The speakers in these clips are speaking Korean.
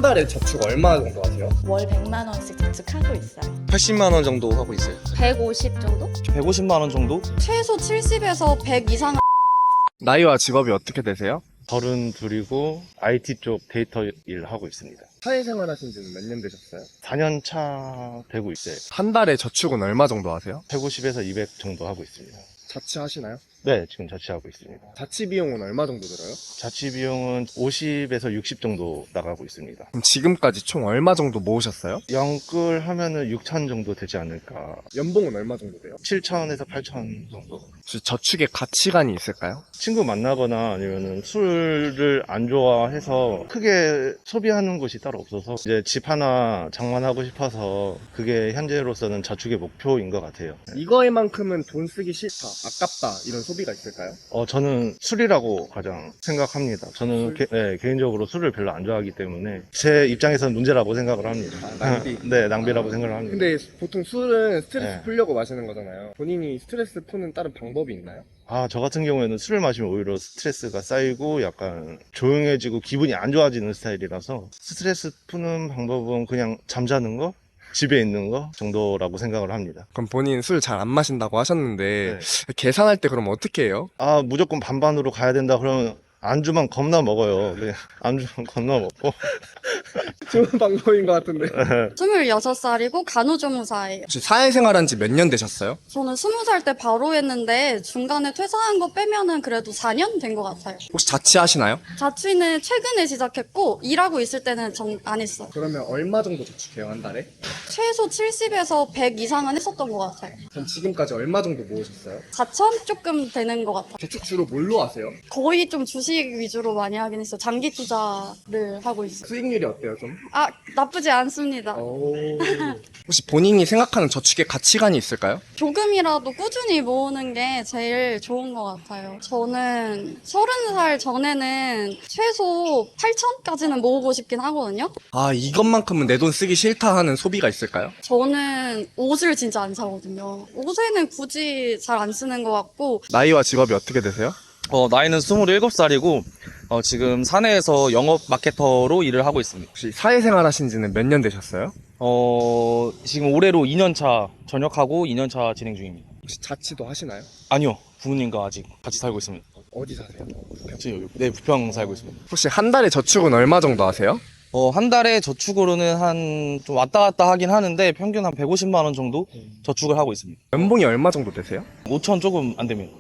한 달에 저축 얼마 정도 하세요? 월 100만 원씩 저축하고 있어요. 80만 원 정도 하고 있어요. 150 정도? 150만 원 정도? 최소 70에서 100 이상. 나이와 직업이 어떻게 되세요? 32이고 IT 쪽 데이터 일 하고 있습니다. 사회생활 하신 지는 몇 년 되셨어요? 4년 차 되고 있어요. 한 달에 저축은 얼마 정도 하세요? 150에서 200 정도 하고 있습니다. 자취하시나요? 네, 지금 자취하고 있습니다. 자취 비용은 얼마 정도 들어요? 자취 비용은 50에서 60 정도 나가고 있습니다. 그럼 지금까지 총 얼마 정도 모으셨어요? 영끌 하면은 6천 정도 되지 않을까. 연봉은 얼마 정도 돼요? 7천에서 8천 정도. 혹시 저축의 가치관이 있을까요? 친구 만나거나 아니면은 술을 안 좋아해서 크게 소비하는 곳이 따로 없어서 이제 집 하나 장만하고 싶어서 그게 현재로서는 저축의 목표인 것 같아요. 이거에만큼은 돈 쓰기 싫다, 아깝다 이런 소비가 있을까요? 저는 술이라고 가장 생각합니다. 저는 개인적으로 술을 별로 안 좋아하기 때문에 제 입장에서는 문제라고 생각을 합니다. 낭비. 네, 낭비라고 생각을 합니다. 근데 보통 술은 스트레스 네. 풀려고 마시는 거잖아요. 본인이 스트레스 푸는 다른 방법이 있나요? 저 같은 경우에는 술을 마시면 오히려 스트레스가 쌓이고 약간 조용해지고 기분이 안 좋아지는 스타일이라서 스트레스 푸는 방법은 그냥 잠자는 거? 집에 있는 거 정도라고 생각을 합니다. 그럼 본인 술 잘 안 마신다고 하셨는데 네. 계산할 때 그럼 어떻게 해요? 무조건 반반으로 가야 된다 그러면 안주만 겁나 먹어요. 그냥 안주만 겁나 먹고. 좋은 방법인 것 같은데. 26살이고 간호조무사예요. 혹시 사회생활 한 지 몇 년 되셨어요? 저는 20살 때 바로 했는데 중간에 퇴사한 거 빼면은 그래도 4년 된 것 같아요. 혹시 자취하시나요? 자취는 최근에 시작했고 일하고 있을 때는 안 했어요. 그러면 얼마 정도 저축해요, 한 달에? 최소 70에서 100 이상은 했었던 것 같아요. 그럼 지금까지 얼마 정도 모으셨어요? 4천 조금 되는 것 같아요. 저축 주로 뭘로 하세요? 거의 좀 주식 위주로 많이 하긴 했어요. 장기 투자를 하고 있어요. 수익률이 어때요, 좀? 나쁘지 않습니다. 혹시 본인이 생각하는 저축의 가치관이 있을까요? 조금이라도 꾸준히 모으는 게 제일 좋은 것 같아요. 저는 30살 전에는 최소 8천까지는 모으고 싶긴 하거든요. 이것만큼은 내 돈 쓰기 싫다 하는 소비가 있을까요? 저는 옷을 진짜 안 사거든요. 옷에는 굳이 잘 안 쓰는 것 같고. 나이와 직업이 어떻게 되세요? 나이는 27살이고 지금 사내에서 영업 마케터로 일을 하고 있습니다. 혹시 사회생활 하신 지는 몇 년 되셨어요? 지금 올해로 2년차 전역하고 2년차 진행 중입니다. 혹시 자취도 하시나요? 아니요, 부모님과 아직 같이 살고 있습니다. 어디 사세요? 지금 여기 부평 살고 있습니다. 혹시 한 달에 저축은 얼마 정도 하세요? 한 달에 저축으로는 좀 왔다 갔다 하긴 하는데 평균 한 150만 원 정도 저축을 하고 있습니다. 연봉이 얼마 정도 되세요? 5천 조금 안 됩니다.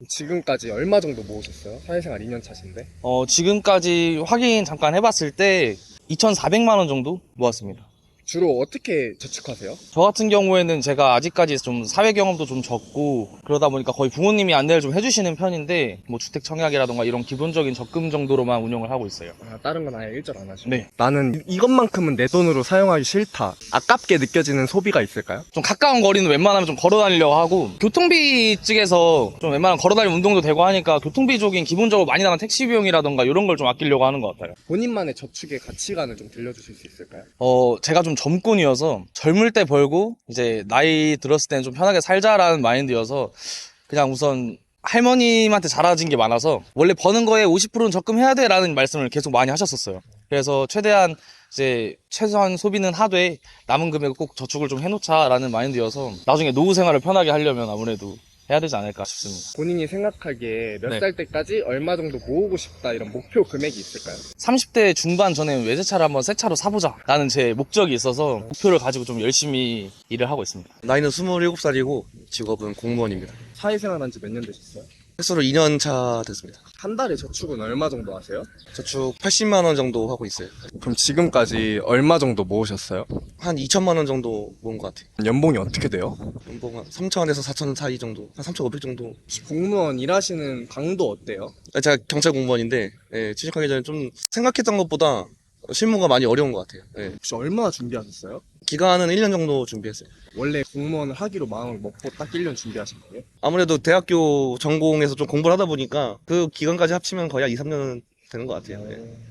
지금까지 얼마 정도 모으셨어요? 사회생활 2년 차신데. 지금까지 확인 잠깐 해봤을 때 2,400만 원 정도 모았습니다. 주로 어떻게 저축하세요? 저 같은 경우에는 제가 아직까지 좀 사회 경험도 좀 적고 그러다 보니까 거의 부모님이 안내를 좀 해주시는 편인데 뭐 주택 청약이라던가 이런 기본적인 적금 정도로만 운영을 하고 있어요. 다른 건 아예 일절 안 하시고. 네. 나는 이것만큼은 내 돈으로 사용하기 싫다, 아깝게 느껴지는 소비가 있을까요? 좀 가까운 거리는 웬만하면 좀 걸어 다니려고 하고 교통비 측에서 좀 웬만하면 걸어 다니는 운동도 되고 하니까 교통비 쪽인 기본적으로 많이 나가는 택시 비용이라던가 이런 걸 좀 아끼려고 하는 것 같아요. 본인만의 저축의 가치관을 좀 들려주실 수 있을까요? 제가 좀 젊군이어서 젊을 때 벌고 이제 나이 들었을 때는 좀 편하게 살자라는 마인드여서 그냥 우선 할머님한테 잘해진 게 많아서 원래 버는 거에 50%는 적금해야 돼 라는 말씀을 계속 많이 하셨었어요. 그래서 최대한 이제 최소한 소비는 하되 남은 금액을 꼭 저축을 좀 해놓자 라는 마인드여서 나중에 노후 생활을 편하게 하려면 아무래도 해야 되지 않을까 싶습니다. 본인이 생각하기에 몇 네. 살 때까지 얼마 정도 모으고 싶다 이런 목표 금액이 있을까요? 30대 중반 전에 외제차를 한번 새 차로 사보자 라는 제 목적이 있어서 목표를 가지고 좀 열심히 일을 하고 있습니다. 나이는 27살이고 직업은 공무원입니다. 사회생활 한 지 몇 년 되셨어요? 횟수로 2년 차 됐습니다. 한 달에 저축은 얼마 정도 하세요? 저축 80만 원 정도 하고 있어요. 그럼 지금까지 얼마 정도 모으셨어요? 한 2천만 원 정도 모은 것 같아요. 연봉이 어떻게 돼요? 연봉 한 3천에서 4천 사이 정도, 한 3,500 정도. 혹시 공무원 일하시는 강도 어때요? 제가 경찰 공무원인데 취직하기 전에 좀 생각했던 것보다 실무가 많이 어려운 것 같아요. 혹시 얼마나 준비하셨어요? 기간은 1년 정도 준비했어요. 원래 공무원을 하기로 마음을 먹고 딱 1년 준비하신 거예요? 아무래도 대학교 전공에서 좀 공부를 하다 보니까 그 기간까지 합치면 거의 한 2, 3년은 되는 것 같아요.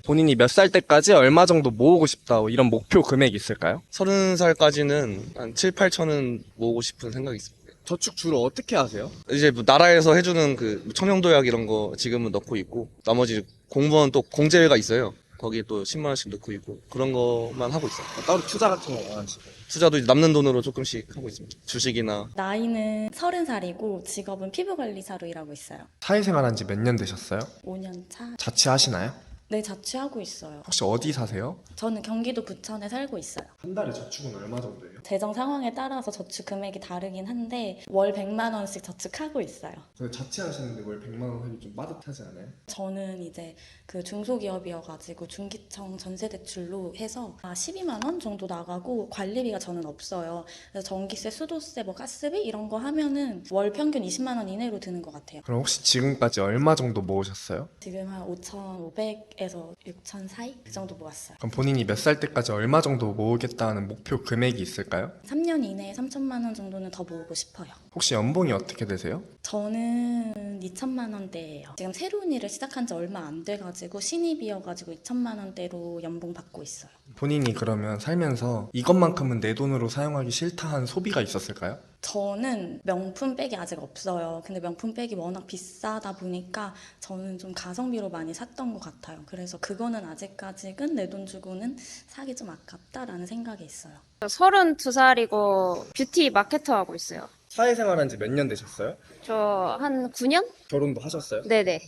본인이 몇 살 때까지 얼마 정도 모으고 싶다 이런 목표 금액이 있을까요? 30살까지는 한 7, 8천은 모으고 싶은 생각이 있습니다. 저축 주로 어떻게 하세요? 이제 뭐 나라에서 해주는 그 청년도약 이런 거 지금은 넣고 있고 나머지 공무원 또 공제가 있어요. 거기에 또 10만 원씩 넣고 있고 그런 것만 하고 있어요. 따로 투자 같은 거 안 하시고. 투자도 이제 남는 돈으로 조금씩 하고 있습니다. 주식이나. 나이는 30살이고 직업은 피부관리사로 일하고 있어요. 사회생활한 지 몇 년 되셨어요? 5년 차. 자취하시나요? 네, 자취하고 있어요. 혹시 어디 사세요? 저는 경기도 부천에 살고 있어요. 한 달에 저축은 얼마 정도예요? 재정 상황에 따라서 저축 금액이 다르긴 한데 월 100만 원씩 저축하고 있어요. 근데 자취하시는데 월 100만 원 하기 좀 빠듯하지 않아요? 저는 이제 그 중소기업이어가지고 중기청 전세대출로 해서 12만 원 정도 나가고 관리비가 저는 없어요. 그래서 전기세, 수도세, 뭐 가스비 이런 거 하면은 월 평균 20만 원 이내로 드는 것 같아요. 그럼 혹시 지금까지 얼마 정도 모으셨어요? 지금 한 5,500에서 6,000 사이? 그 정도 모았어요. 그럼 본인이 몇 살 때까지 얼마 정도 모으겠다는 목표 금액이 있을까요? 3년 이내에 3천만 원 정도는 더 모으고 싶어요. 혹시 연봉이 어떻게 되세요? 저는 2천만 원대예요. 지금 새로운 일을 시작한 지 얼마 안 돼가지고 신입이어가지고 2천만 원대로 연봉 받고 있어요. 본인이 그러면 살면서 이것만큼은 내 돈으로 사용하기 싫다 한 소비가 있었을까요? 저는 명품백이 아직 없어요. 근데 명품백이 워낙 비싸다 보니까 저는 좀 가성비로 많이 샀던 것 같아요. 그래서 그거는 아직까지는 내 돈 주고는 사기 좀 아깝다라는 생각이 있어요. 32살이고 뷰티 마케터 하고 있어요. 사회생활한 지 몇 년 되셨어요? 저 한 9년? 결혼도 하셨어요? 네네.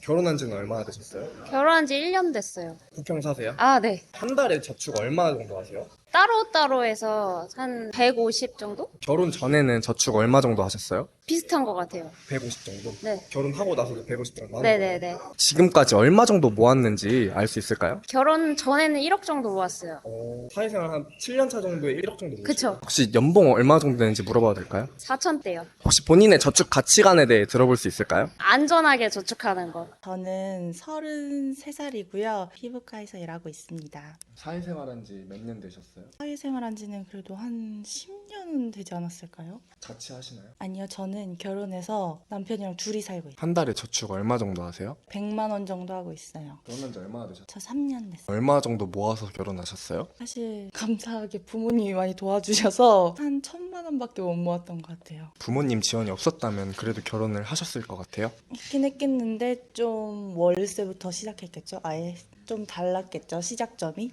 결혼한 지는 얼마나 되셨어요? 결혼한 지 1년 됐어요. 부평 사세요? 아, 네. 한 달에 저축 얼마 정도 하세요? 따로따로 해서 한 150 정도? 결혼 전에는 저축 얼마 정도 하셨어요? 비슷한 것 같아요. 150 정도? 네. 결혼하고 나서도 150 정도 하는 거예요? 네네네. 지금까지 얼마 정도 모았는지 알 수 있을까요? 결혼 전에는 1억 정도 모았어요. 사회생활 한 7년 차 정도에 1억 정도 모으시죠? 그쵸. 혹시 연봉 얼마 정도 되는지 물어봐도 될까요? 4천대요. 혹시 본인의 저축 가치관에 대해 들어볼 수 있을까요? 안전하게 저축하는 거. 저는 33살이고요. 피부과에서 일하고 있습니다. 사회생활한 지 몇 년 되셨어요? 사회생활한 지는 그래도 한 10년은 되지 않았을까요? 자취하시나요? 아니요, 저는 결혼해서 남편이랑 둘이 살고 있어요. 한 달에 저축 얼마 정도 하세요? 100만 원 정도 하고 있어요. 결혼한 지 얼마나 되셨어요? 저 3년 됐어요. 얼마 정도 모아서 결혼하셨어요? 사실 감사하게 부모님이 많이 도와주셔서 한 1,000만 원밖에 못 모았던 것 같아요. 부모님 지원이 없었다면 그래도 결혼을 하셨을 것 같아요? 있긴 했겠는데 좀 월세부터 시작했겠죠? 아예 좀 달랐겠죠? 시작점이?